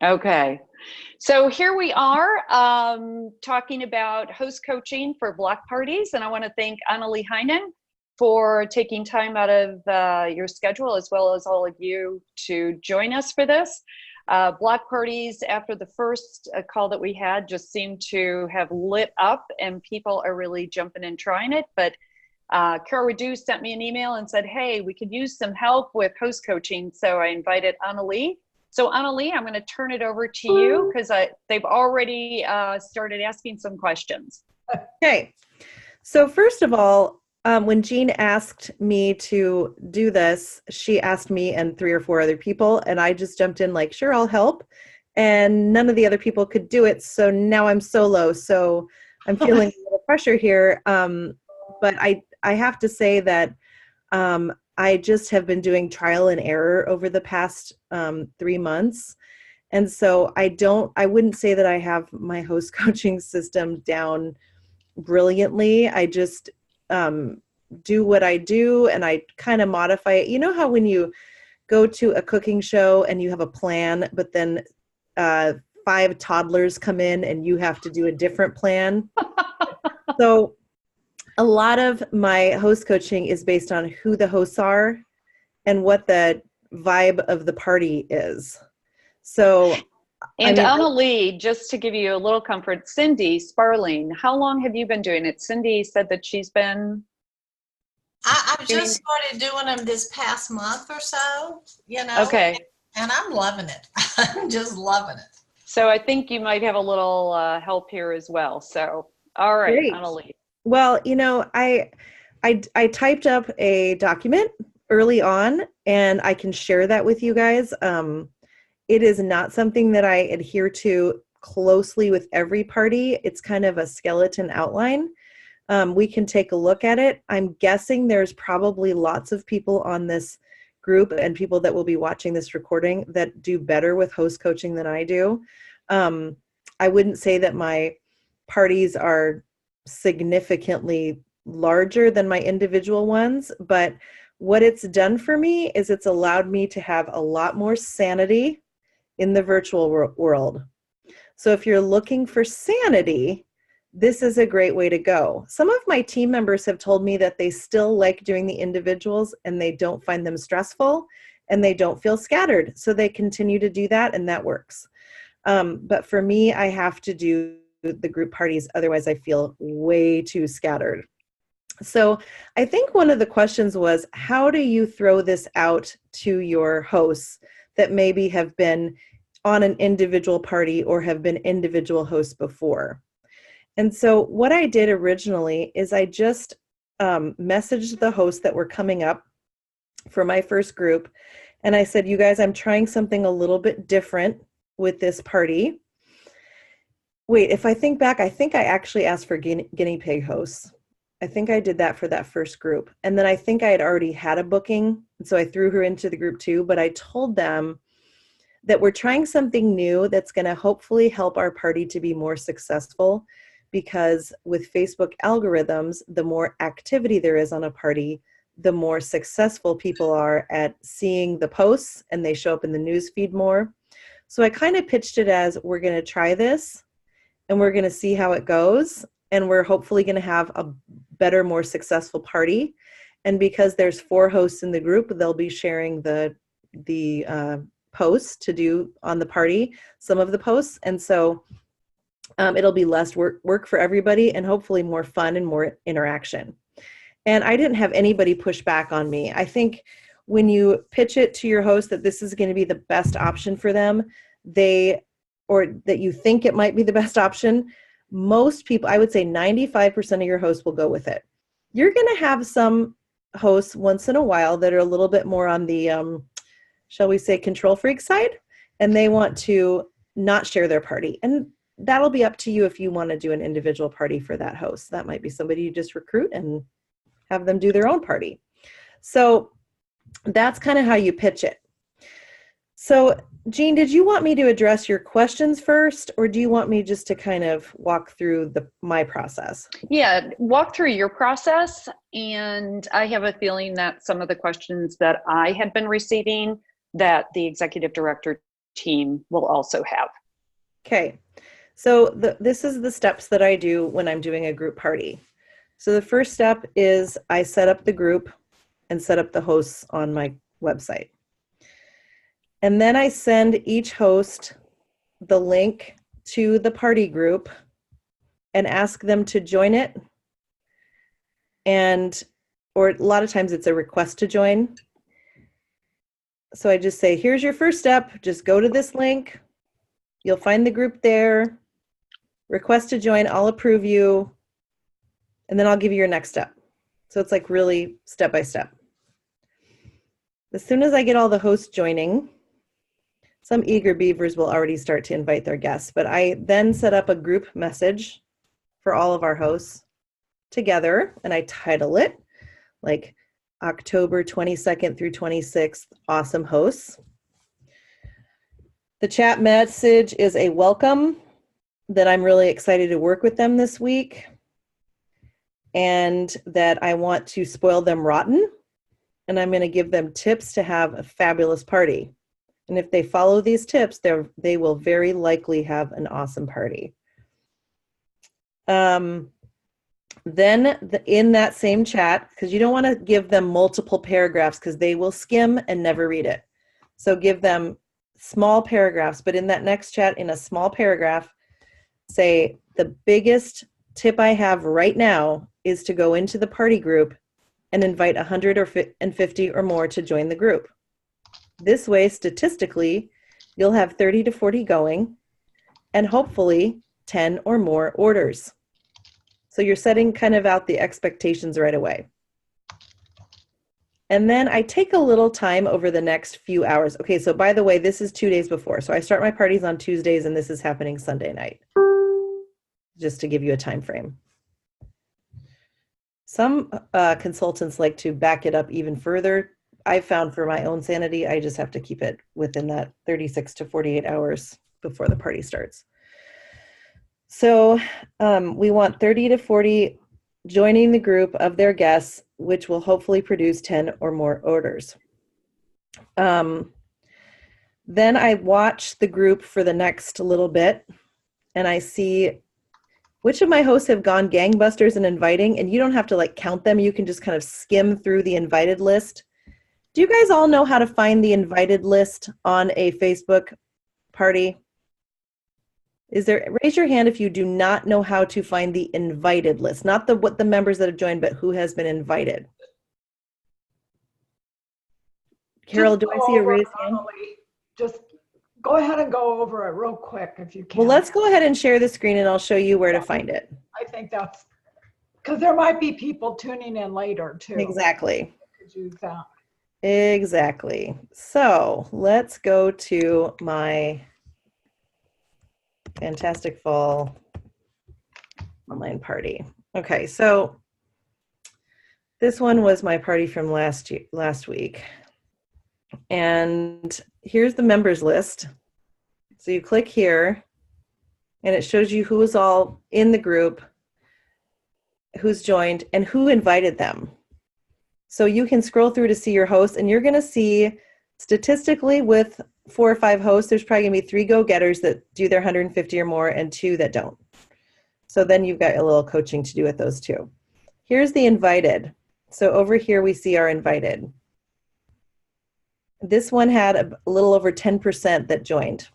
Okay, so here we are talking about host coaching for block parties, and I want to thank Annelie Heinen for taking time out of your schedule, as well as all of you, to join us for this. Block parties, after the first call that we had, just seemed to have lit up, and people are really jumping and trying it. But Carol Redu sent me an email and said, hey, we could use some help with host coaching. So I invited Annelie. So Annelie, I'm going to turn it over to you because they've already started asking some questions. Okay. So first of all, when Jean asked me to do this, she asked me and 3 or 4 other people, and I just jumped in like, sure, I'll help. And none of the other people could do it. So now I'm solo. So I'm feeling a little pressure here. But I have to say that I just have been doing trial and error over the past 3 months. And so I wouldn't say that I have my host coaching system down brilliantly. I just do what I do, and I kind of modify it. You know how when you go to a cooking show and you have a plan, but then 5 toddlers come in and you have to do a different plan? So a lot of my host coaching is based on who the hosts are and what the vibe of the party is. So, and Annelie, just to give you a little comfort, Cindy Sparling, how long have you been doing it? Cindy said that she's been... I've just started doing them this past month or so, Okay. And I'm loving it. I'm just loving it. So I think you might have a little help here as well. So, all right, great. Annelie. Well, I typed up a document early on, and I can share that with you guys. It is not something that I adhere to closely with every party. It's kind of a skeleton outline. We can take a look at it. I'm guessing there's probably lots of people on this group and people that will be watching this recording that do better with host coaching than I do. I wouldn't say that my parties are significantly larger than my individual ones, but what it's done for me is it's allowed me to have a lot more sanity in the virtual world. So if you're looking for sanity, this is a great way to go. Some of my team members have told me that they still like doing the individuals and they don't find them stressful and they don't feel scattered. So they continue to do that, and that works. But for me, I have to do the group parties. Otherwise, I feel way too scattered. So I think one of the questions was, how do you throw this out to your hosts that maybe have been on an individual party or have been individual hosts before? And so what I did originally is I just messaged the hosts that were coming up for my first group. And I said, you guys, I'm trying something a little bit different with this party. Wait, if I think back, I think I actually asked for guinea pig hosts. I think I did that for that first group. And then I think I had already had a booking. So I threw her into the group too. But I told them that we're trying something new that's going to hopefully help our party to be more successful. Because with Facebook algorithms, the more activity there is on a party, the more successful people are at seeing the posts, and they show up in the news feed more. So I kind of pitched it as, we're going to try this and we're going to see how it goes. And we're hopefully going to have a better, more successful party. And because there's 4 hosts in the group, they'll be sharing the posts to do on the party, some of the posts. And so it'll be less work for everybody, and hopefully more fun and more interaction. And I didn't have anybody push back on me. I think when you pitch it to your host that this is going to be the best option for them, or that you think it might be the best option, most people, I would say 95% of your hosts will go with it. You're going to have some hosts once in a while that are a little bit more on the, shall we say, control freak side, and they want to not share their party. And that'll be up to you if you want to do an individual party for that host. That might be somebody you just recruit and have them do their own party. So that's kind of how you pitch it. So Jean, did you want me to address your questions first, or do you want me just to kind of walk through my process? Yeah, walk through your process. And I have a feeling that some of the questions that I had been receiving that the executive director team will also have. Okay. So this is the steps that I do when I'm doing a group party. So the first step is I set up the group and set up the hosts on my website. And then I send each host the link to the party group and ask them to join it. Or a lot of times it's a request to join. So I just say, here's your first step. Just go to this link. You'll find the group there. Request to join. I'll approve you. And then I'll give you your next step. So it's like really step by step. As soon as I get all the hosts joining, some eager beavers will already start to invite their guests, but I then set up a group message for all of our hosts together, and I title it like October 22nd through 26th, Awesome Hosts. The chat message is a welcome that I'm really excited to work with them this week and that I want to spoil them rotten, and I'm going to give them tips to have a fabulous party. And if they follow these tips, they will very likely have an awesome party. Then in that same chat, because you don't want to give them multiple paragraphs because they will skim and never read it. So give them small paragraphs, but in that next chat, in a small paragraph, say the biggest tip I have right now is to go into the party group and invite 100 or 50 or more to join the group. This way, statistically, you'll have 30 to 40 going and hopefully 10 or more orders. So you're setting kind of out the expectations right away. And then I take a little time over the next few hours. Okay, so by the way, this is 2 days before. So I start my parties on Tuesdays and this is happening Sunday night, just to give you a time frame. Some consultants like to back it up even further. I found for my own sanity, I just have to keep it within that 36 to 48 hours before the party starts. So we want 30 to 40 joining the group of their guests, which will hopefully produce 10 or more orders. Then I watch the group for the next little bit, and I see which of my hosts have gone gangbusters in inviting, and you don't have to like count them. You can just kind of skim through the invited list. Do you guys all know how to find the invited list on a Facebook party? Raise your hand if you do not know how to find the invited list, not what the members that have joined, but who has been invited. Carol, do I see a raised hand? Just go ahead and go over it real quick if you can. Well, let's go ahead and share the screen and I'll show you where to find it. I think that's, because there might be people tuning in later too. Exactly. Could use that. Exactly. So let's go to my Fantastic Fall online party. Okay, so this one was my party from last week. And here's the members list. So you click here and it shows you who is all in the group, who's joined, and who invited them. So you can scroll through to see your hosts, and you're going to see statistically with 4 or 5 hosts, there's probably going to be 3 go-getters that do their 150 or more and 2 that don't. So then you've got a little coaching to do with those 2. Here's the invited. So over here we see our invited. This one had a little over 10% that joined.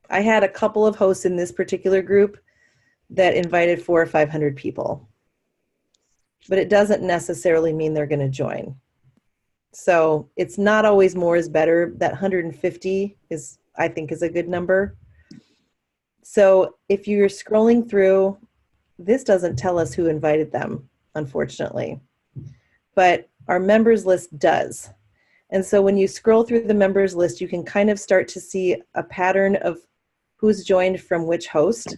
I had a couple of hosts in this particular group that invited 400 or 500 people. But it doesn't necessarily mean they're going to join. So it's not always more is better. That 150 is, I think, is a good number. So if you're scrolling through, this doesn't tell us who invited them, unfortunately. But our members list does. And so when you scroll through the members list, you can kind of start to see a pattern of who's joined from which host.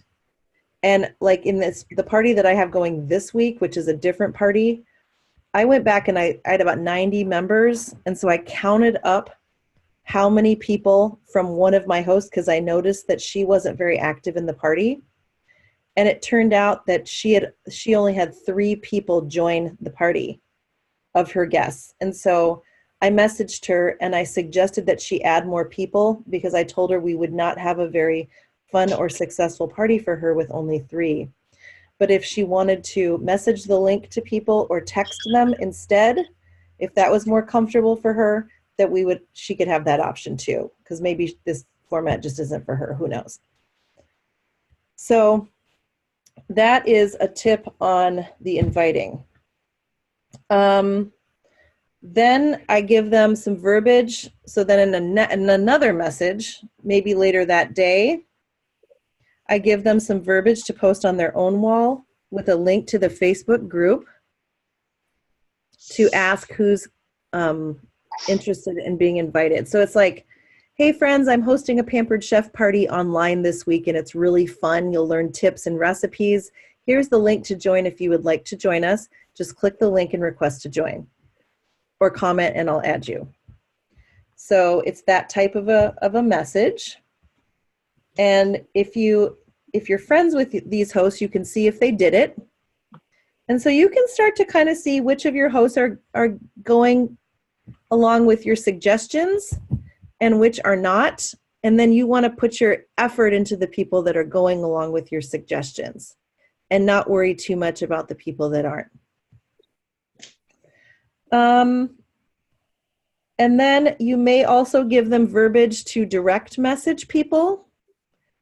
And like in the party that I have going this week, which is a different party, I went back and I had about 90 members. And so I counted up how many people from one of my hosts, because I noticed that she wasn't very active in the party. And it turned out that she only had 3 people join the party of her guests. And so I messaged her and I suggested that she add more people because I told her we would not have a very fun or successful party for her with only 3. But if she wanted to message the link to people or text them instead, if that was more comfortable for her, that she could have that option too, because maybe this format just isn't for her, who knows. So that is a tip on the inviting. Then I give them some verbiage. So then in another message, maybe later that day, I give them some verbiage to post on their own wall with a link to the Facebook group to ask who's interested in being invited. So it's like, hey friends, I'm hosting a Pampered Chef party online this week and it's really fun. You'll learn tips and recipes. Here's the link to join if you would like to join us. Just click the link and request to join or comment and I'll add you. So it's that type of a message. And if you're friends with these hosts, you can see if they did it. And so you can start to kind of see which of your hosts are going along with your suggestions and which are not. And then you want to put your effort into the people that are going along with your suggestions and not worry too much about the people that aren't. And then you may also give them verbiage to direct message people.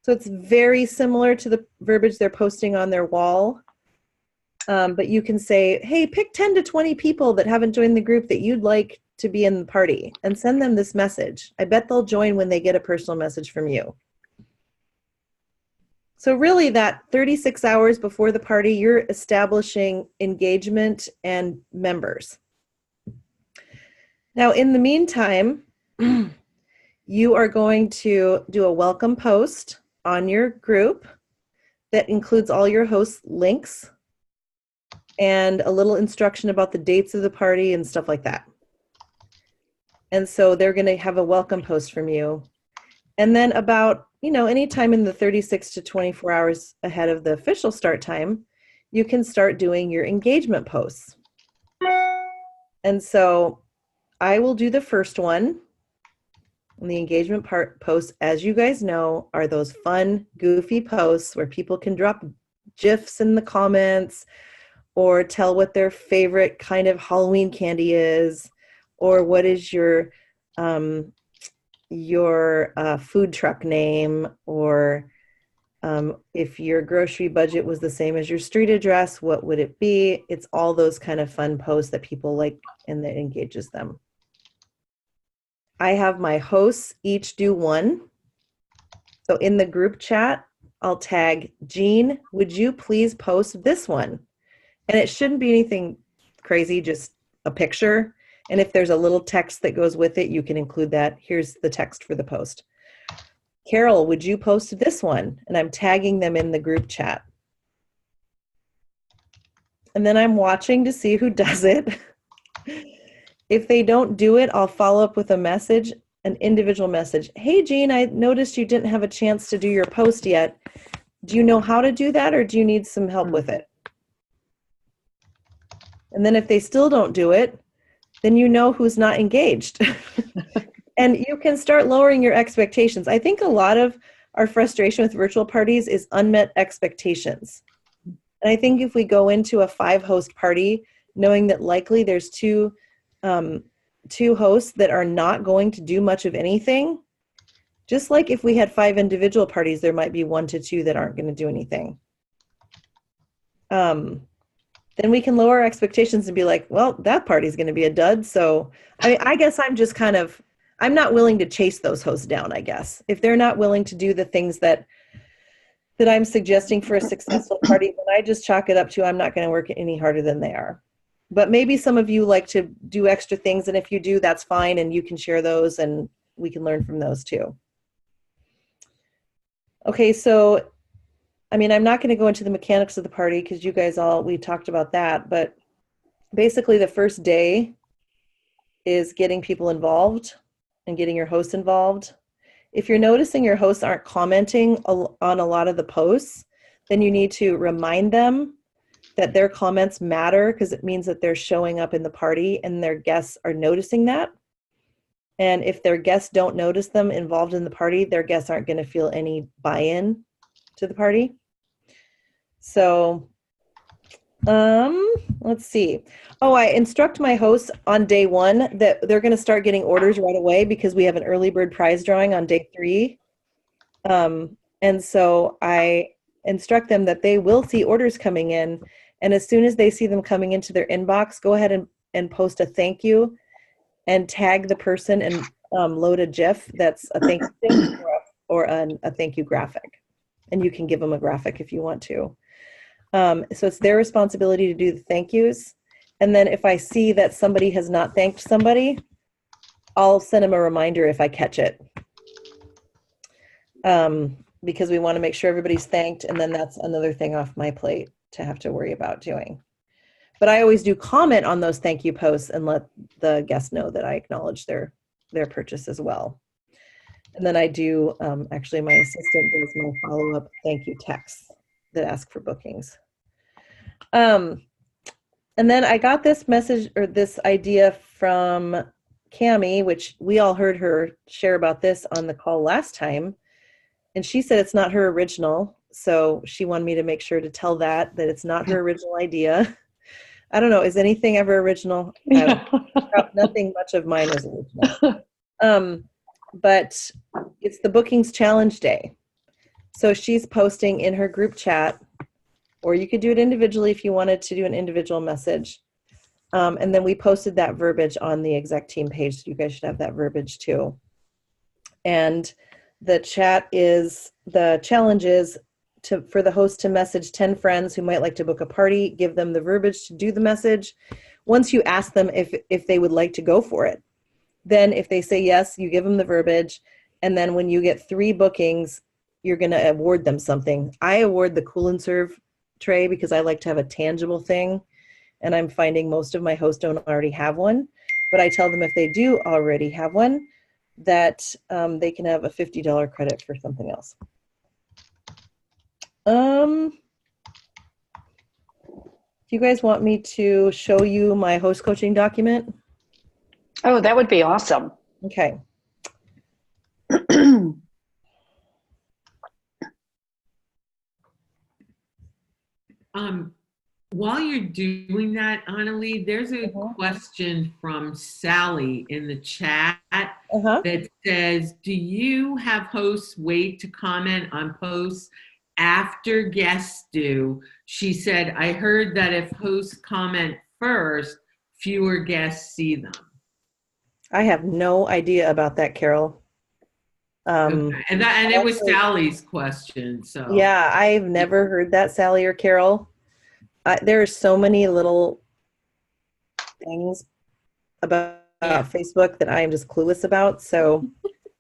So it's very similar to the verbiage they're posting on their wall. But you can say, hey, pick 10 to 20 people that haven't joined the group that you'd like to be in the party and send them this message. I bet they'll join when they get a personal message from you. So really that 36 hours before the party, you're establishing engagement and members. Now, in the meantime, you are going to do a welcome post on your group that includes all your host links and a little instruction about the dates of the party and stuff like that. And so they're going to have a welcome post from you. And then about, anytime in the 36 to 24 hours ahead of the official start time, you can start doing your engagement posts. And so I will do the first one. And the engagement posts, as you guys know, are those fun, goofy posts where people can drop GIFs in the comments or tell what their favorite kind of Halloween candy is, or what is your food truck name, or if your grocery budget was the same as your street address, what would it be? It's all those kind of fun posts that people like and that engages them. I have my hosts each do one. So in the group chat, I'll tag, Jean, would you please post this one? And it shouldn't be anything crazy, just a picture. And if there's a little text that goes with it, you can include that. Here's the text for the post. Carol, would you post this one? And I'm tagging them in the group chat. And then I'm watching to see who does it. If they don't do it, I'll follow up with a message, an individual message. Hey, Jean, I noticed you didn't have a chance to do your post yet. Do you know how to do that, or do you need some help with it? And then if they still don't do it, then you know who's not engaged. And you can start lowering your expectations. I think a lot of our frustration with virtual parties is unmet expectations. And I think if we go into a 5-host party, knowing that likely there's two hosts that are not going to do much of anything, just like if we had 5 individual parties, there might be 1 to 2 that aren't going to do anything. Then we can lower our expectations and be like, well, that party's going to be a dud. So I guess I'm just I'm not willing to chase those hosts down, I guess. If they're not willing to do the things that I'm suggesting for a successful party, then I just chalk it up to I'm not going to work any harder than they are. But maybe some of you like to do extra things, and if you do, that's fine, and you can share those, and we can learn from those too. Okay, so, I'm not going to go into the mechanics of the party because you guys we talked about that, but basically the first day is getting people involved and getting your hosts involved. If you're noticing your hosts aren't commenting on a lot of the posts, then you need to remind them that their comments matter, because it means that they're showing up in the party and their guests are noticing that. And if their guests don't notice them involved in the party, their guests aren't going to feel any buy-in to the party. So, let's see. Oh, I instruct my hosts on day 1 that they're going to start getting orders right away because we have an early bird prize drawing on day 3. And so I instruct them that they will see orders coming in. And as soon as they see them coming into their inbox, go ahead and post a thank you and tag the person and load a GIF that's a thank you thing or a thank you graphic. And you can give them a graphic if you want to. So it's their responsibility to do the thank yous. And then if I see that somebody has not thanked somebody, I'll send them a reminder if I catch it. Because we want to make sure everybody's thanked, and then that's another thing off my plate to have to worry about doing. But I always do comment on those thank you posts and let the guests know that I acknowledge their purchase as well. And then I do, actually my assistant does my follow-up thank you texts that ask for bookings. And then I got this message or this idea from Cammie, which we all heard her share about this on the call last time. And she said it's not her original. So she wanted me to make sure to tell that it's not her original idea. I don't know. Is anything ever original? Nothing much of mine is original. But it's the bookings challenge day. So she's posting in her group chat, or you could do it individually if you wanted to do an individual message. And then we posted that verbiage on the exec team page. So you guys should have that verbiage too. And the challenge is for the host to message 10 friends who might like to book a party, give them the verbiage to do the message. Once you ask them if they would like to go for it, then if they say yes, you give them the verbiage. And then when you get 3 bookings, you're going to award them something. I award the Cool and Serve tray because I like to have a tangible thing. And I'm finding most of my hosts don't already have one. But I tell them if they do already have one, that they can have a $50 credit for something else. Do you guys want me to show you my host coaching document? Oh, that would be awesome. Okay. While you're doing that, Annelie, there's a question from Sally in the chat that says, do you have hosts wait to comment on posts after guests do? She said, I heard that if hosts comment first, fewer guests see them. I have no idea about that, Carol. Okay. And it was Sally's question. So yeah, I've never heard that, Sally or Carol. There are so many little things about Facebook that I am just clueless about. So,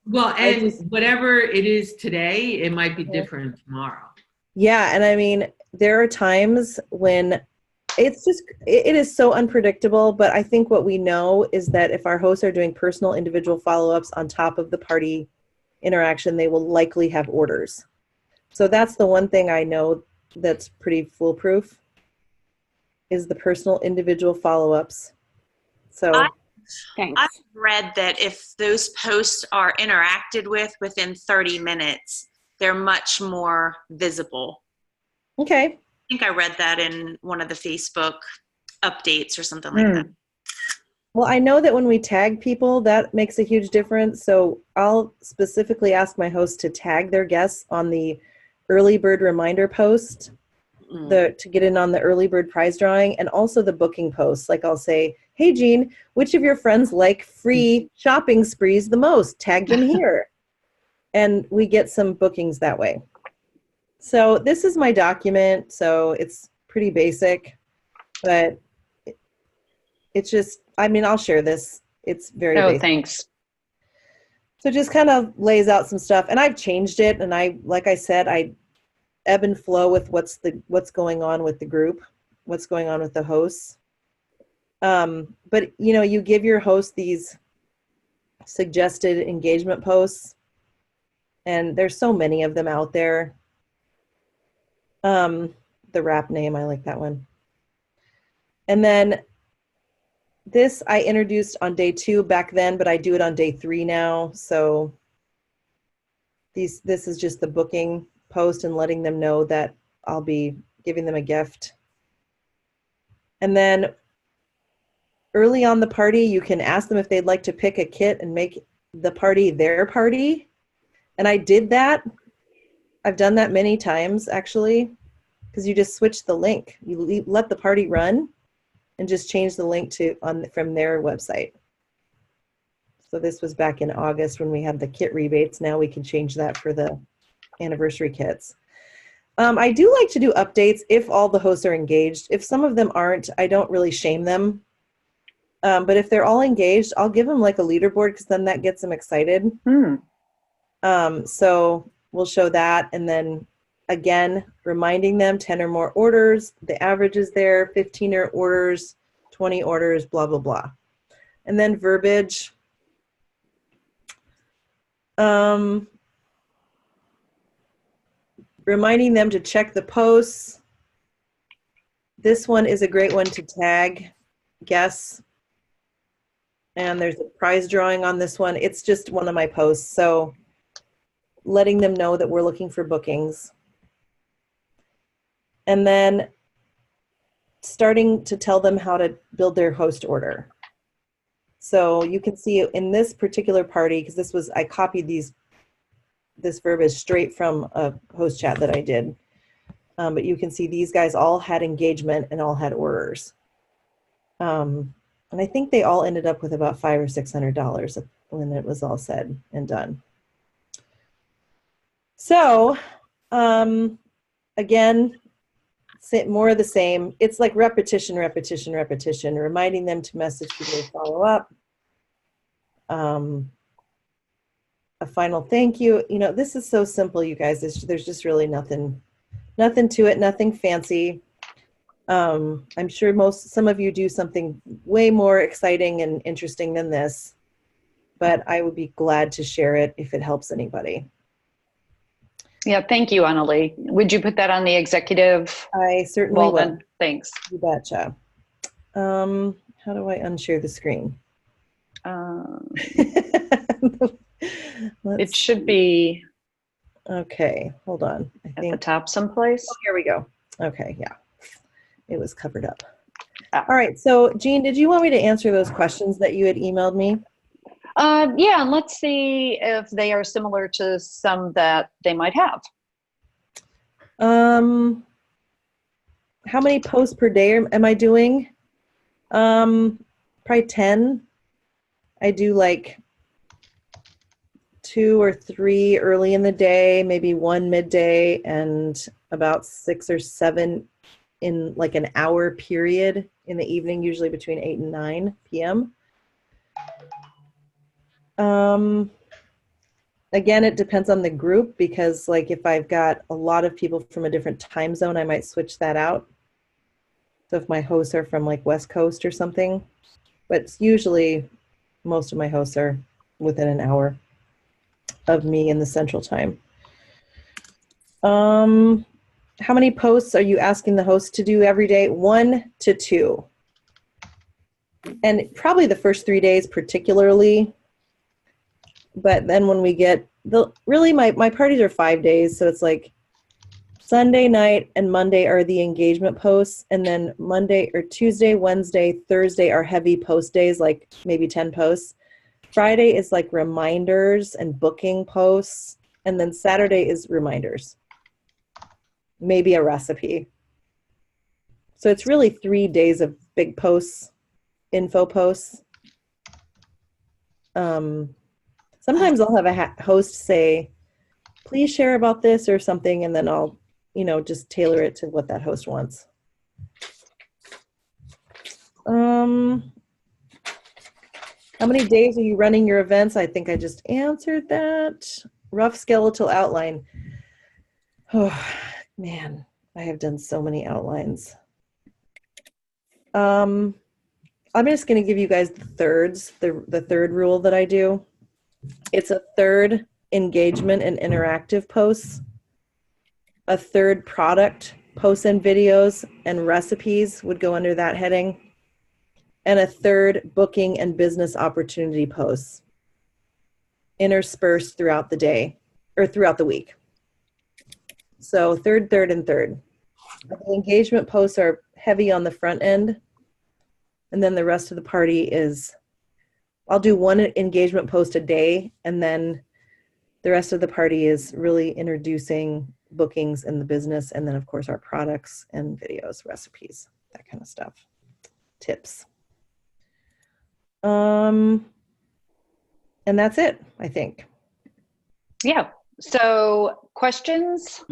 well, and whatever it is today, it might be different tomorrow. Yeah, and I mean, there are times when it is so unpredictable. But I think what we know is that if our hosts are doing personal, individual follow-ups on top of the party interaction, they will likely have orders. So that's the one thing I know that's pretty foolproof. Is the personal individual follow-ups. So I've read that if those posts are interacted with within 30 minutes, they're much more visible. Okay. I think I read that in one of the Facebook updates or something like that. Well, I know that when we tag people, that makes a huge difference. So I'll specifically ask my host to tag their guests on the early bird reminder post. To get in on the early bird prize drawing, and also the booking posts. Like I'll say, hey Jean, which of your friends like free shopping sprees the most? Tag them here. And we get some bookings that way. So this is my document. So it's pretty basic, but it's just, I mean, I'll share this. It's very basic. Thanks. So it just kind of lays out some stuff, and I've changed it. And like I said, I ebb and flow with what's going on with the group, what's going on with the hosts. But you give your host these suggested engagement posts, and there's so many of them out there. The rap name, I like that one. And then This I introduced on day 2 back then, but I do it on day 3 now. So this is just the booking post and letting them know that I'll be giving them a gift. And then early on the party, you can ask them if they'd like to pick a kit and make the party their party. And I did that. I've done that many times, actually, because you just switch the link. You let the party run and just change the link from their website. So this was back in August when we had the kit rebates. Now we can change that for the anniversary kits. I do like to do updates if all the hosts are engaged. If some of them aren't, I don't really shame them. But if they're all engaged, I'll give them like a leaderboard because then that gets them excited. So we'll show that. And then again, reminding them 10 or more orders, the average is there, 15 orders, 20 orders, blah, blah, blah. And then verbiage. Reminding them to check the posts. This one is a great one to tag, guess. And there's a prize drawing on this one. It's just one of my posts. So letting them know that we're looking for bookings. And then starting to tell them how to build their host order. So you can see in this particular party, because I copied this verbiage straight from a host chat that I did. But you can see these guys all had engagement and all had orders. And I think they all ended up with about $500 or $600 when it was all said and done. So, again, more of the same. It's like repetition, repetition, repetition, reminding them to message people to follow up. A final thank you. You know, this is so simple, you guys. There's just really nothing to it, nothing fancy. I'm sure some of you do something way more exciting and interesting than this, but I would be glad to share it if it helps anybody. Yeah, thank you, Annelie. Would you put that on the executive? I certainly will. Then, thanks. You betcha. How do I unshare the screen? It should be. Okay, hold on. I think at the top someplace. Oh, here we go. Okay, yeah. It was covered up. All right, so Jean, did you want me to answer those questions that you had emailed me? Yeah, and let's see if they are similar to some that they might have. How many posts per day am I doing? Probably 10. I do like 2 or 3 early in the day, maybe 1 midday, and about 6 or 7 in like an hour period in the evening, usually between 8 and 9 p.m. Again, it depends on the group because like if I've got a lot of people from a different time zone, I might switch that out. So if my hosts are from like West Coast or something, but usually most of my hosts are within an hour of me in the central time. How many posts are you asking the host to do every day? 1 to 2. And probably the first 3 days particularly. But then when we get, really my parties are 5 days. So it's like Sunday night and Monday are the engagement posts. And then Monday or Tuesday, Wednesday, Thursday are heavy post days, like maybe 10 posts. Friday is like reminders and booking posts. And then Saturday is reminders. Maybe a recipe. So it's really 3 days of big posts, info posts. Sometimes I'll have a host say, please share about this or something, and then I'll, just tailor it to what that host wants. How many days are you running your events? I think I just answered that. Rough skeletal outline. Oh, man, I have done so many outlines. I'm just going to give you guys the thirds, the third rule that I do. It's a third engagement and interactive posts, a third product posts and videos and recipes would go under that heading, and a third booking and business opportunity posts interspersed throughout the day or throughout the week. So third, and third. The engagement posts are heavy on the front end. And then the rest of the party is, I'll do one engagement post a day. And then the rest of the party is really introducing bookings in the business. And then of course our products and videos, recipes, that kind of stuff, tips. And that's it, I think. Yeah. So questions?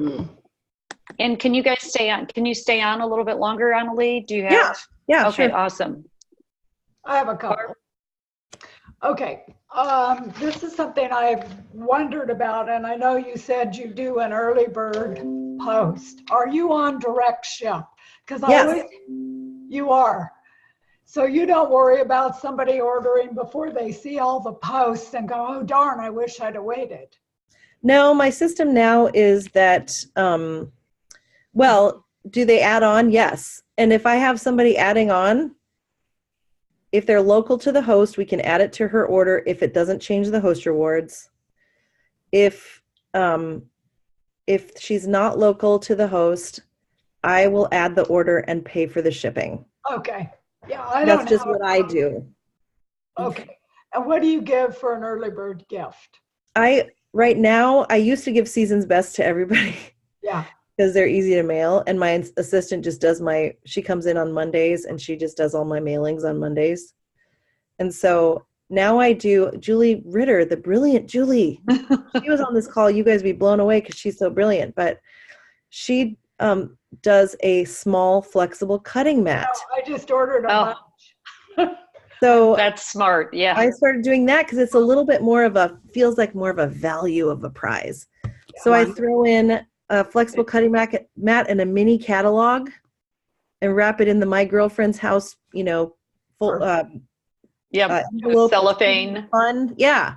And can you guys stay on? Can you stay on a little bit longer, Annelie? Do you have? Yeah. Okay, sure. Awesome. I have a couple. Okay. This is something I've wondered about, and I know you said you do an early bird post. Are you on direct ship? Because Yes. You are. So you don't worry about somebody ordering before they see all the posts and go, oh, darn, I wish I'd have waited. No, my system now is that, well, do they add on? Yes. And if I have somebody adding on, if they're local to the host, we can add it to her order if it doesn't change the host rewards. If she's not local to the host, I will add the order and pay for the shipping. Okay. Yeah, That's just what I do. Okay. And what do you give for an early bird gift? Right now, I used to give Season's Best to everybody. Yeah. Because they're easy to mail. And my assistant just does she comes in on Mondays and she just does all my mailings on Mondays. And so now I do Julie Ritter, the brilliant Julie. She was on this call. You guys would be blown away because she's so brilliant. But she does a small flexible cutting mat. No, I just ordered a bunch. So That's smart. Yeah. I started doing that because it's a little bit feels like more of a value of a prize. So I throw in a flexible cutting mat and a mini catalog and wrap it in the My Girlfriend's House, full envelope. Cellophane. Fun. Yeah.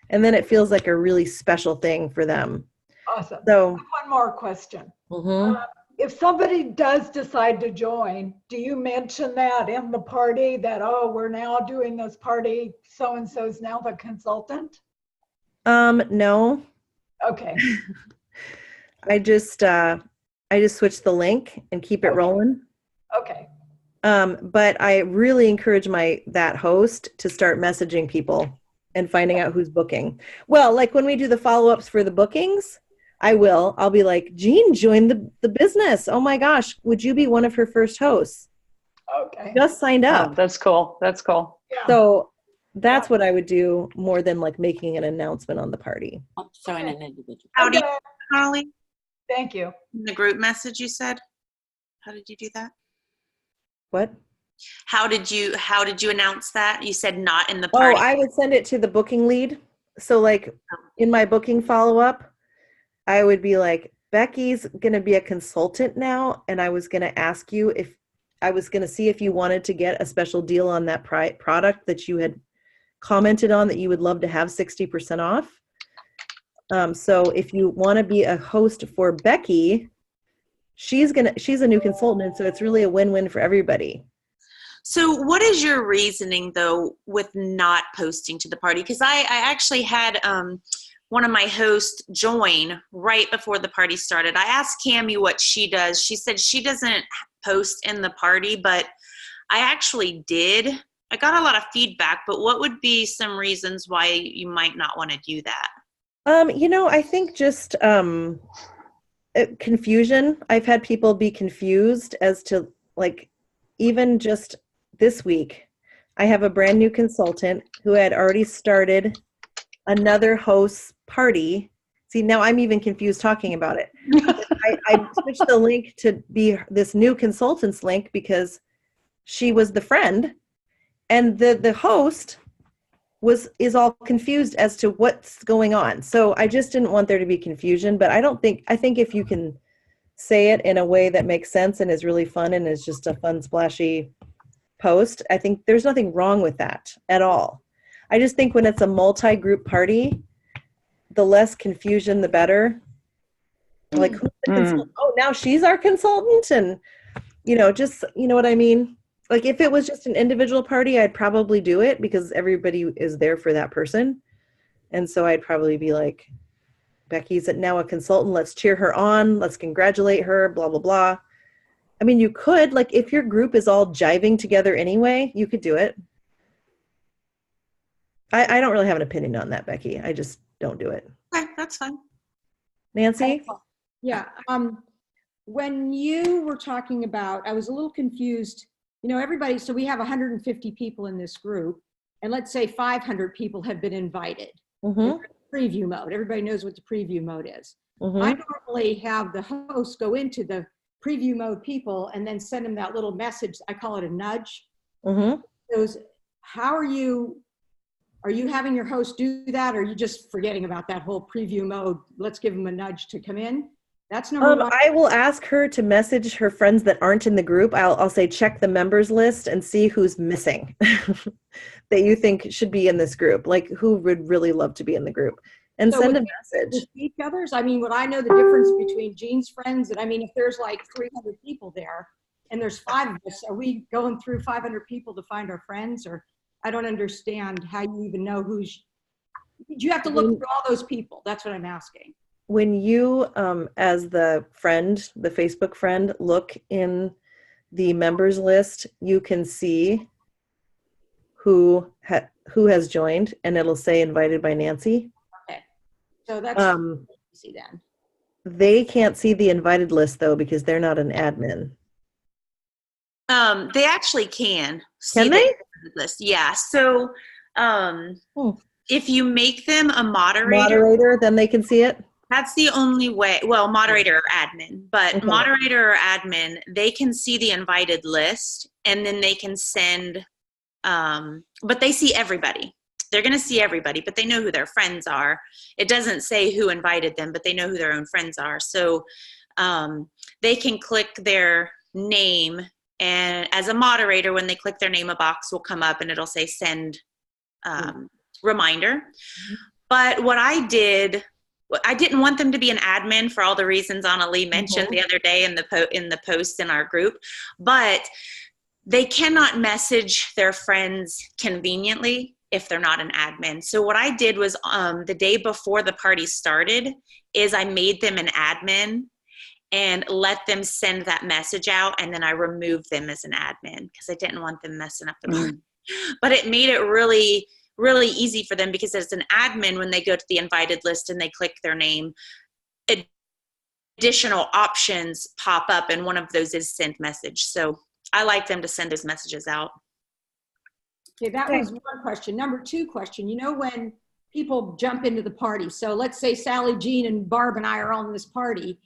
And then it feels like a really special thing for them. Awesome. So one more question. mhm. If somebody does decide to join, do you mention that in the party that, oh, we're now doing this party, so-and-so's now the consultant? No. Okay. I just switch the link and keep it rolling. Okay. But I really encourage that host to start messaging people and finding out who's booking. Well, like when we do the follow-ups for the bookings, I'll be like, Jean joined the business. Oh my gosh, would you be one of her first hosts? Okay. Just signed up. Oh, that's cool. That's cool. Yeah. So that's what I would do more than like making an announcement on the party. Showing an individual. How do you, Okay. Holly? Thank you. In the group message you said? How did you do that? What? How did you announce that? You said not in the Oh, party. I would send it to the booking lead. So like in my booking follow-up, I would be like, Becky's going to be a consultant now. And I was going to ask you see if you wanted to get a special deal on that product that you had commented on that you would love to have 60% off. So if you want to be a host for Becky, she's a new consultant. So it's really a win-win for everybody. So what is your reasoning though with not posting to the party? Because I actually had one of my hosts join right before the party started. I asked Cammie what she does. She said she doesn't post in the party, but I actually did. I got a lot of feedback, but what would be some reasons why you might not want to do that? I think just confusion. I've had people be confused as to like, even just this week, I have a brand new consultant who had already started another host's party. See, now I'm even confused talking about it. I switched the link to be this new consultant's link because she was the friend, and the host is all confused as to what's going on. So I just didn't want there to be confusion, but I think if you can say it in a way that makes sense and is really fun and is just a fun, splashy post, I think there's nothing wrong with that at all. I just think when it's a multi-group party, the less confusion, the better. Like, who's the consultant? Oh, now she's our consultant, and just, you know what I mean? Like if it was just an individual party, I'd probably do it because everybody is there for that person. And so I'd probably be like, Becky's now a consultant. Let's cheer her on. Let's congratulate her, blah, blah, blah. I mean, you could, like, if your group is all jiving together anyway, you could do it. I don't really have an opinion on that, Becky. I just don't do it. Okay, that's fine. Nancy? Yeah. When you were talking about, I was a little confused. You know, everybody, so we have 150 people in this group, and let's say 500 people have been invited. Mm-hmm. Preview mode. Everybody knows what the preview mode is. Mm-hmm. I normally have the host go into the preview mode people and then send them that little message. I call it a nudge. Mm-hmm. How are you having your host do that, or are you just forgetting about that whole preview mode? Let's give them a nudge to come in. That's number one. I will ask her to message her friends that aren't in the group. I'll say, check the members list and see who's missing that you think should be in this group. Like who would really love to be in the group, and send a message. Each other's. I mean, would I know the difference between Jean's friends? And I mean, if there's like 300 people there and there's 5 of us, are we going through 500 people to find our friends? Or I don't understand how you even know who's, you have to look through all those people. That's what I'm asking. When you, as the friend, the Facebook friend, look in the members list, you can see who has joined, and it'll say invited by Nancy. Okay, so that's easy then. They can't see the invited list though because they're not an admin. They actually can. Can they? List. Yeah. So if you make them a moderator, then they can see it. That's the only way. Well, moderator or admin, but okay. Moderator or admin, they can see the invited list, and then they can send, but they see everybody. They're going to see everybody, but they know who their friends are. It doesn't say who invited them, but they know who their own friends are. So they can click their name, and as a moderator, when they click their name, a box will come up and it'll say send reminder. Mm-hmm. But what I didn't want them to be an admin for all the reasons Annelie mentioned the other day in the post in our group, but they cannot message their friends conveniently if they're not an admin. So what I did was the day before the party started is I made them an admin and let them send that message out, and then I removed them as an admin because I didn't want them messing up the party. But it made it really really easy for them because as an admin, when they go to the invited list and they click their name, additional options pop up, and one of those is send message. So I like them to send those messages out. Okay, that was one question. Number 2 question, you know, when people jump into the party, so let's say Sally, Jean, and Barb and I are on this party,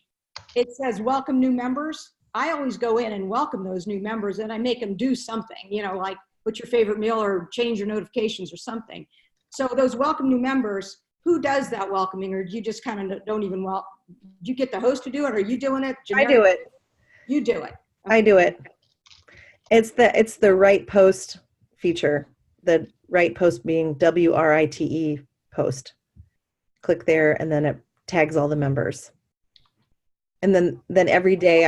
it says welcome new members. I always go in and welcome those new members, and I make them do something, you know, like what's your favorite meal or change your notifications or something. So those welcome new members, who does that welcoming, or do you just kind of don't even do you get the host to do it, or are you doing it? I do it. You do it. Okay. I do it. It's the right post feature. The right post being WRITE post. Click there, and then it tags all the members. And then every day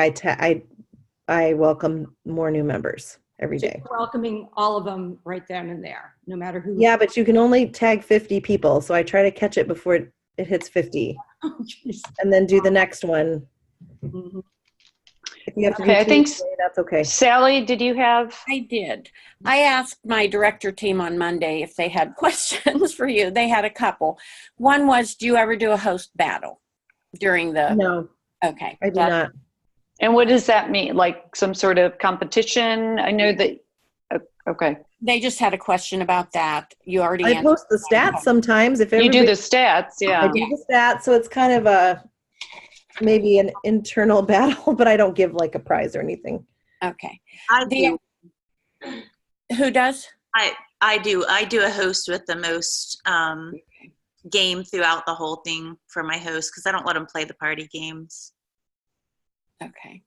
I welcome more new members every day. So welcoming all of them right then and there, no matter who. Yeah, but you can only tag 50 people, so I try to catch it before it hits 50. Oh, and then do the next one. Mm-hmm. If you have to I think that's okay. Sally, did you have? I did. I asked my director team on Monday if they had questions for you. They had a couple. One was, do you ever do a host battle during the? No. Okay. I do not. And what does that mean? Like some sort of competition? I know that. Okay. They just had a question about that. You already. I post the stats sometimes. If you do the stats, yeah. I do the stats, so it's kind of maybe an internal battle, but I don't give like a prize or anything. Okay. I do. Who does? I do. I do a host with the most game throughout the whole thing for my host because I don't let them play the party games. Okay.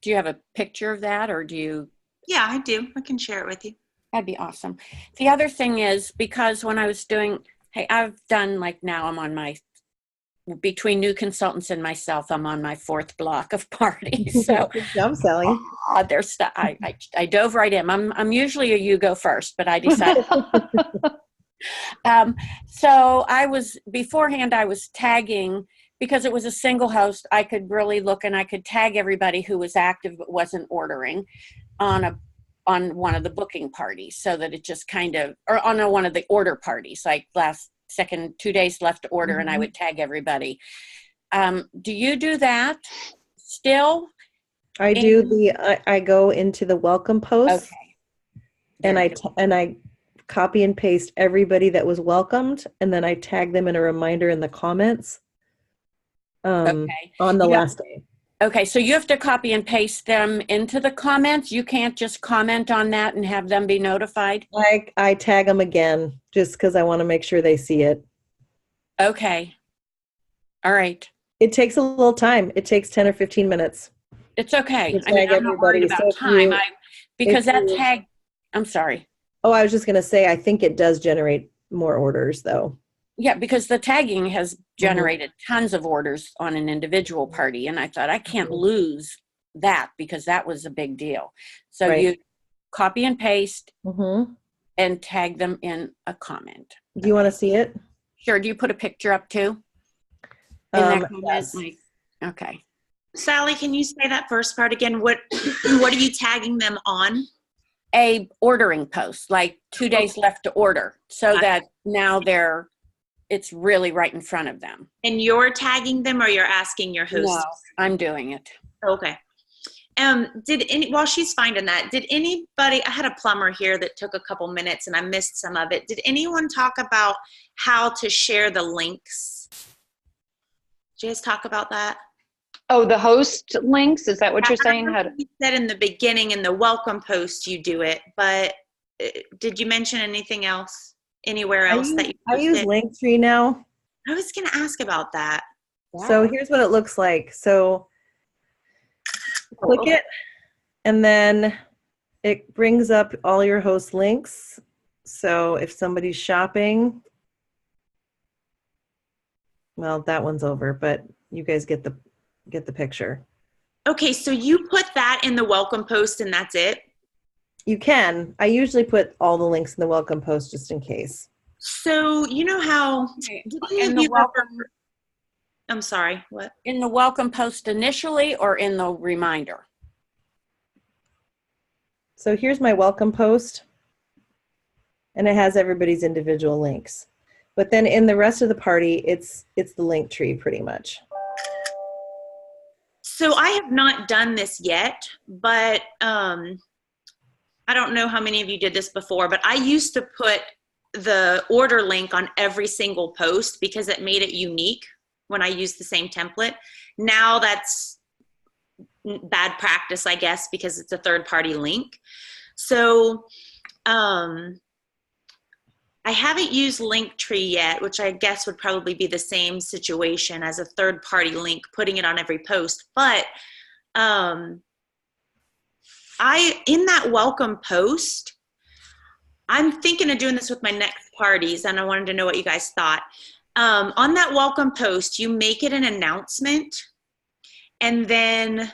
Do you have a picture of that, or do you? Yeah, I do. I can share it with you. That'd be awesome. The other thing is, because when I was doing, hey, I've done, like, now I'm on my between new consultants and myself, I'm on my 4th block of parties. So Good job, Sally. I dove right in. I'm usually a you go first, but I decided. So beforehand, I was tagging, because it was a single host. I could really look and I could tag everybody who was active but wasn't ordering on one of the booking parties, so that it just kind of, or on one of the order parties, like second 2 days left to order, and I would tag everybody. Do you do that still? I do I go into the welcome post. Okay. And I copy and paste everybody that was welcomed, and then I tag them in a reminder in the comments on the last day. Okay, so you have to copy and paste them into the comments. You can't just comment on that and have them be notified? I tag them again just because I want to make sure they see it. Okay. All right. It takes a little time. It takes 10 or 15 minutes. It's okay. I mean, I'm not worried about time. Because that tag, I'm sorry. Oh, I was just going to say, I think it does generate more orders, though. Yeah, because the tagging has generated tons of orders on an individual party. And I thought, I can't lose that, because that was a big deal. So you copy and paste and tag them in a comment. Do you want to see it? Sure. Do you put a picture up too? In that comment? Yes. Okay. Sally, can you say that first part again? What are you tagging them on? A ordering post, like 2 days left to order, so that now it's really right in front of them. And you're tagging them, or you're asking your host? No, I'm doing it. Okay. While she's finding that, did anybody, I had a plumber here that took a couple minutes and I missed some of it. Did anyone talk about how to share the links? Did you guys talk about that? Oh, the host links? Is that what you're saying? You said in the beginning in the welcome post you do it, but did you mention anything else anywhere else that you I use Linktree now. I was going to ask about that. So here's what it looks like. So click it, and then it brings up all your host links. So if somebody's shopping, well, that one's over, but you guys get the picture. Okay, so you put that in the welcome post and that's it? You can. I usually put all the links in the welcome post just in case. So you know how I'm sorry, what? In the welcome post initially, or in the reminder? So here's my welcome post, and it has everybody's individual links. But then in the rest of the party, it's the link tree pretty much. So I have not done this yet, but I don't know how many of you did this before, but I used to put the order link on every single post because it made it unique when I used the same template. Now that's bad practice, I guess, because it's a third-party link. So I haven't used Linktree yet, which I guess would probably be the same situation as a third-party link, putting it on every post. But in that welcome post, I'm thinking of doing this with my next parties, and I wanted to know what you guys thought. On that welcome post, you make it an announcement, and then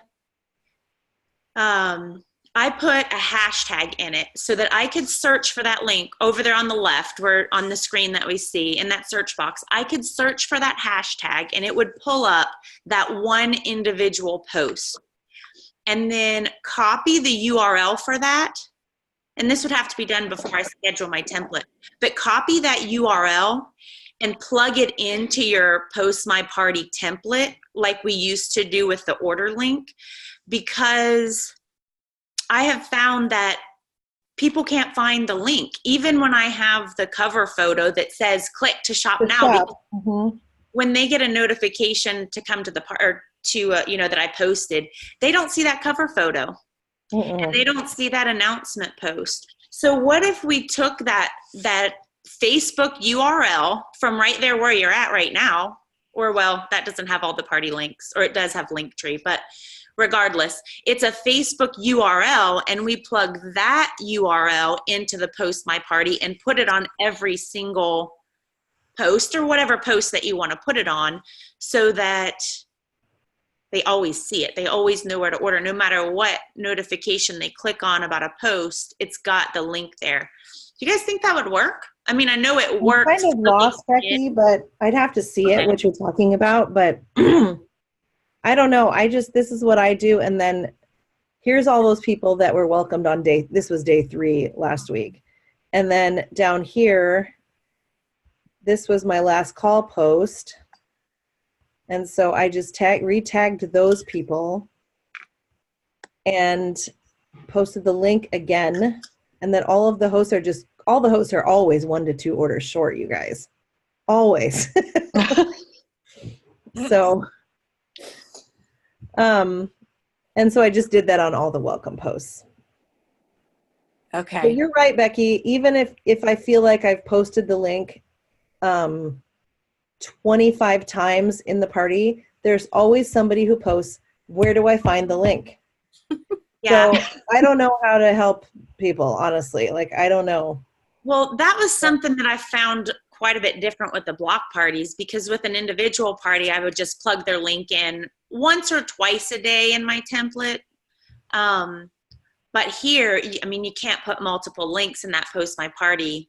I put a hashtag in it so that I could search for that link over there on the left, where on the screen that we see in that search box. I could search for that hashtag and it would pull up that one individual post, and then copy the URL for that. And this would have to be done before I schedule my template, but copy that URL and plug it into your Post My Party template like we used to do with the order link, because I have found that people can't find the link. Even when I have the cover photo that says click to shop now, when they get a notification to come to the part, that I posted, they don't see that cover photo. And they don't see that announcement post. So what if we took that Facebook URL from right there where you're at right now, or well, that doesn't have all the party links, or it does have Linktree, but regardless, it's a Facebook URL, and we plug that URL into the Post My Party and put it on every single post or whatever post that you want to put it on, so that they always see it. They always know where to order. No matter what notification they click on about a post, it's got the link there. Do you guys think that would work? I mean, I know it works. I'm kind of lost, Becky, but I'd have to see it, what you're talking about. But I don't know. This is what I do. And then here's all those people that were welcomed on this was day 3 last week. And then down here, this was my last call post. And so I just re-tagged those people and posted the link again. And then all the hosts are always 1 to 2 orders short, you guys. Always. So, and so I just did that on all the welcome posts. Okay. But you're right, Becky. Even if I feel like I've posted the link 25 times in the party, there's always somebody who posts, where do I find the link? Yeah. So I don't know how to help people, honestly. Like, I don't know. Well, that was something that I found quite a bit different with the block parties, because with an individual party, I would just plug their link in once or twice a day in my template. But here, I mean, you can't put multiple links in that post my party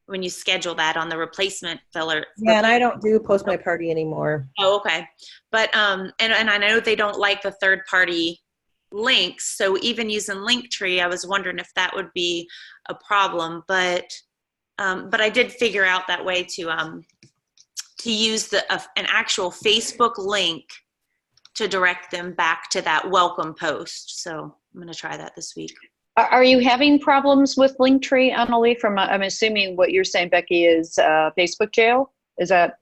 when you schedule that on the replacement filler. Yeah, and I don't do post my party anymore. Oh, okay. But, and I know they don't like the third party links. So even using Linktree, I was wondering if that would be a problem, but I did figure out that way to use an actual Facebook link to direct them back to that welcome post. So I'm going to try that this week. Are you having problems with Linktree, Annelie? I'm assuming what you're saying, Becky, is Facebook jail? Is that?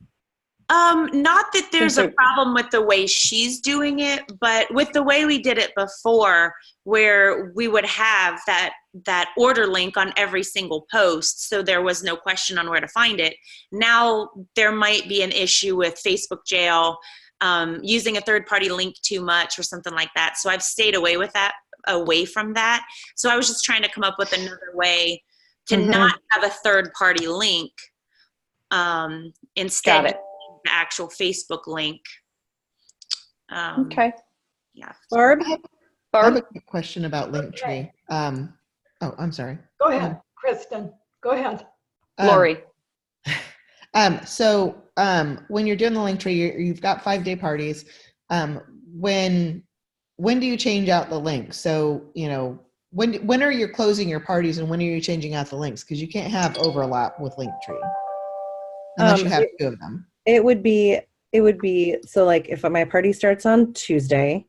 Not that there's a problem with the way she's doing it, but with the way we did it before, where we would have that order link on every single post, so there was no question on where to find it. Now there might be an issue with Facebook jail, using a third-party link too much or something like that. So I've stayed away from that. So I was just trying to come up with another way to not have a third-party link, instead of the actual Facebook link. Okay. Yeah. Barb? I have a quick question about Linktree. Oh, I'm sorry. Go ahead, Kristen. Go ahead. Lori. So when you're doing the Linktree, you've got 5-day parties. When do you change out the links? So, when are you closing your parties and when are you changing out the links? Because you can't have overlap with Linktree unless you have 2 of them. It would be so, like, if my party starts on Tuesday,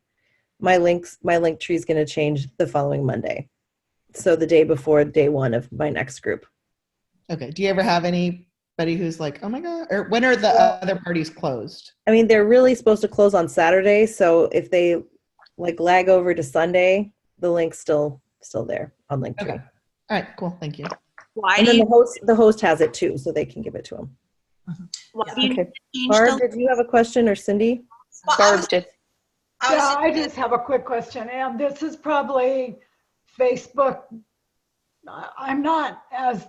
my link tree is going to change the following Monday. So the day before day 1 of my next group. Okay. Do you ever have anybody who's like, oh my God, or when are the other parties closed? I mean, they're really supposed to close on Saturday. So if they lag over to Sunday, the link's still there on Linktree. Okay. All right, cool. Thank you. And then the host has it too, so they can give it to them. Okay. Barb, did you have a question, or Cindy? Barb did. Yeah, I just have a quick question, and this is probably Facebook. I'm not as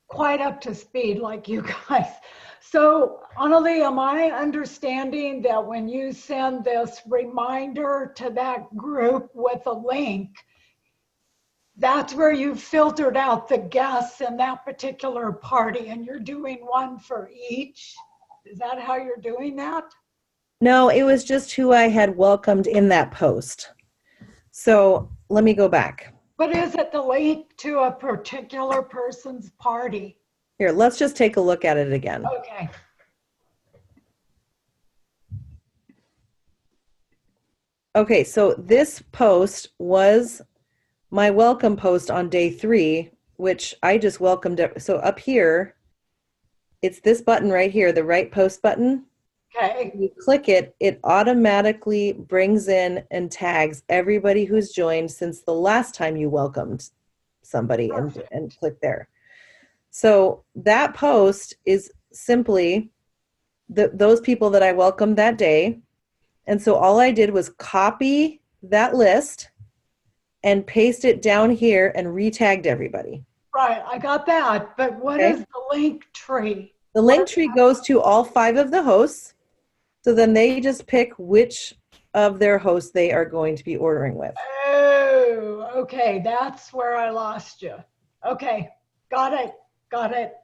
quite up to speed like you guys. So, Annelie, am I understanding that when you send this reminder to that group with a link, that's where you filtered out the guests in that particular party and you're doing one for each? Is that how you're doing that? No, it was just who I had welcomed in that post. So let me go back. But is it the link to a particular person's party? Here, let's just take a look at it again. Okay. Okay, so this post was my welcome post on day 3, which I just welcomed. So up here, it's this button right here, the right post button. Okay. You click it, it automatically brings in and tags everybody who's joined since the last time you welcomed somebody and click there. So that post is simply those people that I welcomed that day. And so all I did was copy that list and paste it down here and re-tagged everybody. Right, I got that, but what Okay. is the link tree? The link tree goes to all 5 of the hosts. So then they just pick which of their hosts they are going to be ordering with. Oh, okay, that's where I lost you. Okay, got it, got it.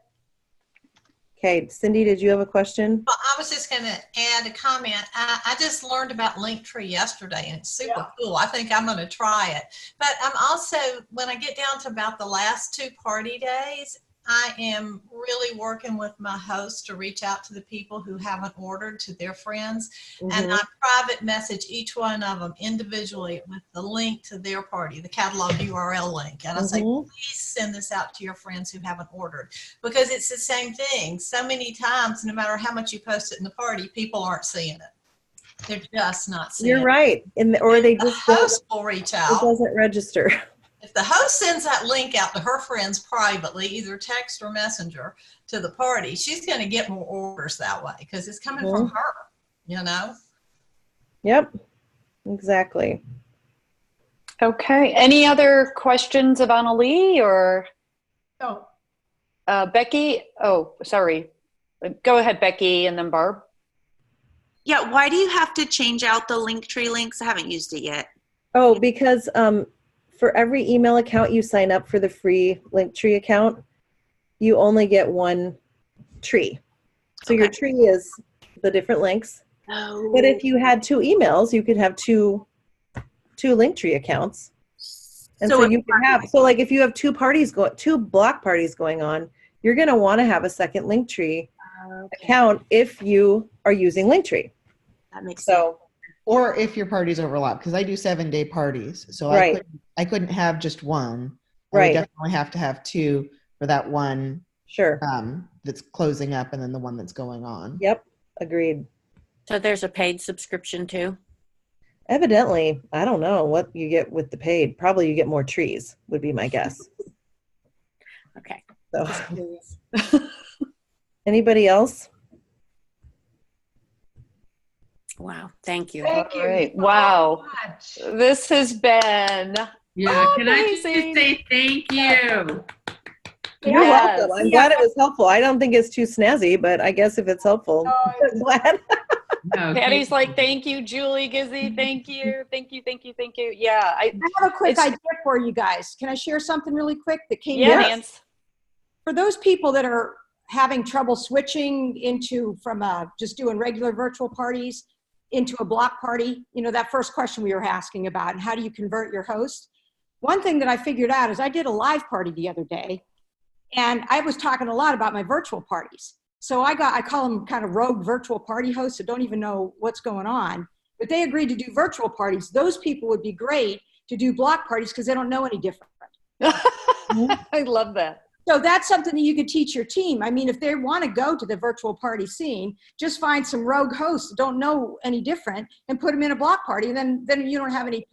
Okay, Cindy, did you have a question? Well, I was just going to add a comment. I just learned about Linktree yesterday, and it's super cool. I think I'm going to try it. But I'm also, when I get down to about the last 2 party days, I am really working with my host to reach out to the people who haven't ordered, to their friends. And I private message each one of them individually with the link to their party, the catalog URL link. And I say, please send this out to your friends who haven't ordered, because it's the same thing. So many times, no matter how much you post it in the party, people aren't seeing it. They're just not seeing it. You're right. Or they just host will reach it out. doesn't register. If the host sends that link out to her friends privately, either text or messenger to the party, she's going to get more orders that way because it's coming from her, you know? Yep, exactly. Okay. Any other questions of Annelie or No. Becky? Oh, sorry. Go ahead, Becky, and then Barb. Yeah, why do you have to change out the Linktree links? I haven't used it yet. Oh, because for every email account you sign up for the free Linktree account, you only get 1 tree. So your tree is the different links. Oh. But if you had 2 emails, you could have two Linktree accounts. And so you can have, so like if you have 2 block parties going on, you're going to want to have a second Linktree account if you are using Linktree. That makes sense. So, Or if your parties overlap, because I do 7-day parties, so I couldn't have just one. I would definitely have to have 2 for that one. Sure. That's closing up, and then the one that's going on. Yep. Agreed. So there's a paid subscription too? Evidently, I don't know what you get with the paid. Probably you get more trees, would be my guess. Okay. So, anybody else? Wow. Thank you. Thank you. All right. so Wow. much. This has been Yeah, can I just amazing. say thank you? You're Yes. welcome. I'm glad it was helpful. I don't think it's too snazzy, but I guess if it's helpful, No, I'm glad. No, Patty's like, thank you, Julie, Gizzy. Thank you. Thank you. Thank you. Thank you. Yeah. I have a quick It's- idea for you guys. Can I share something really quick that came Yeah, in? Nance. For those people that are having trouble switching from just doing regular virtual parties into a block party, you know, that first question we were asking about, and how do you convert your host? One thing that I figured out is I did a live party the other day, and I was talking a lot about my virtual parties. So I call them kind of rogue virtual party hosts that don't even know what's going on, but they agreed to do virtual parties. Those people would be great to do block parties because they don't know any different. I love that. So that's something that you could teach your team. I mean, if they want to go to the virtual party scene, just find some rogue hosts that don't know any different and put them in a block party, and then you don't have any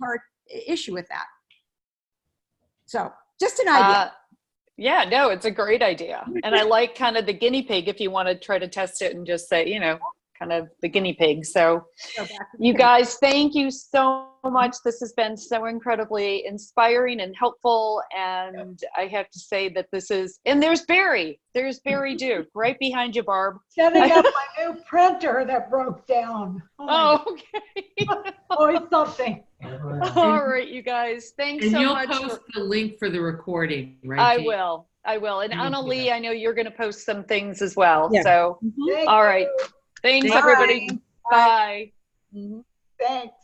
issue with that. So just an idea. Yeah, no, it's a great idea. And I like kind of the guinea pig if you want to try to test it and just say, you know, kind of the guinea pig. So you guys, thank you so much. This has been so incredibly inspiring and helpful. And I have to say that and there's Barry Duke right behind you, Barb. Setting up my new printer that broke down. Oh, okay. Always something. All right, you guys. Thanks And so you'll much. post the link for the recording, right? I Jane? will. And Thank Annelie, you. I know you're going to post some things as well. Yeah. So, Thank all right. you. Thanks, Bye. everybody. Bye. Thanks.